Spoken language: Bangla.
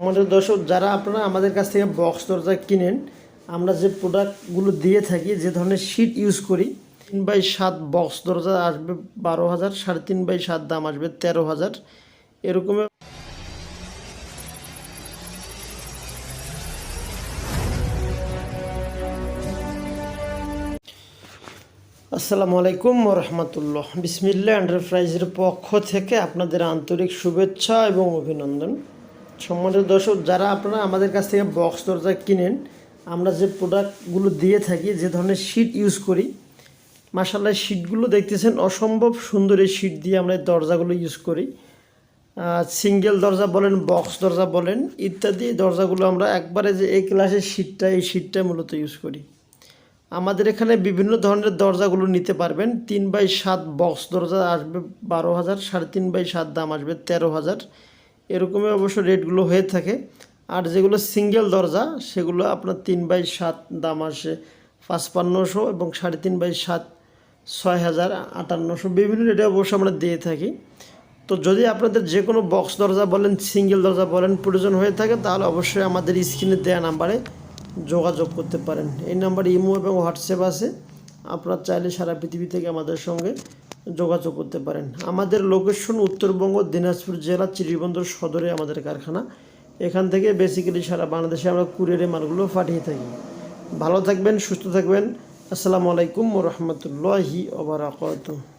আমাদের দর্শক যারা আপনারা আমাদের কাছ থেকে বক্স দরজা কিনেন, আমরা যে প্রোডাক্টগুলো দিয়ে থাকি, যে ধরনের শীট ইউজ করি, 3x7 বক্স দরজা আসবে 12,000, 3.5x7 দাম আসবে 13,000 এরকম। আসসালামু আলাইকুম ওয়া রাহমাতুল্লাহ। বিসমিল্লাহ এন্টারপ্রাইজের পক্ষ থেকে আপনাদের আন্তরিক শুভেচ্ছা এবং অভিনন্দন। সম্মানিত দর্শক যারা আপনারা আমাদের কাছ থেকে বক্স দরজা কিনেন, আমরা যে প্রোডাক্টগুলো দিয়ে থাকি, যে ধরনের শীট ইউজ করি, মাশাআল্লাহ শীটগুলো দেখতেছেন অসম্ভব সুন্দর। এই শীট দিয়ে আমরা এই দরজাগুলো ইউজ করি। সিঙ্গেল দরজা বলেন, বক্স দরজা বলেন, ইত্যাদি দরজাগুলো আমরা একবারে যে এই ক্লাসের শীটটা, এই শীটটা মূলত ইউজ করি। আমাদের এখানে বিভিন্ন ধরনের দরজাগুলো নিতে পারবেন। 3x7 বক্স দরজা আসবে 12,000, 3.5x7 দাম আসবে 13,000 এরকমই অবশ্য রেটগুলো হয়ে থাকে। আর যেগুলো সিঙ্গেল দরজা সেগুলো আপনার 3x7 দাম আসে 5,500 এবং 3.5x7 6,000, 5,800 বিভিন্ন রেটে অবশ্য আমরা দিয়ে থাকি। তো যদি আপনাদের যে কোনো বক্স দরজা বলেন, সিঙ্গেল দরজা বলেন প্রয়োজন হয়ে থাকে, তাহলে অবশ্যই আমাদের স্ক্রিনে দেওয়া নাম্বারে যোগাযোগ করতে পারেন। এই নাম্বারে ইমো এবং হোয়াটসঅ্যাপ আছে, আপনারা চাইলে সারা পৃথিবী থেকে আমাদের সঙ্গে যোগাযোগ করতে পারেন। আমাদের লোকেশন উত্তরবঙ্গ, দিনাজপুর জেলা, চিরিবন্দর সদরে আমাদের কারখানা। এখান থেকে বেসিক্যালি সারা বাংলাদেশে আমরা কুরিয়ারে মালগুলো পাঠিয়ে থাকি। ভালো থাকবেন, সুস্থ থাকবেন। আসসালামু আলাইকুম ওয়া রাহমাতুল্লাহি ওয়া বারাকাতুহু।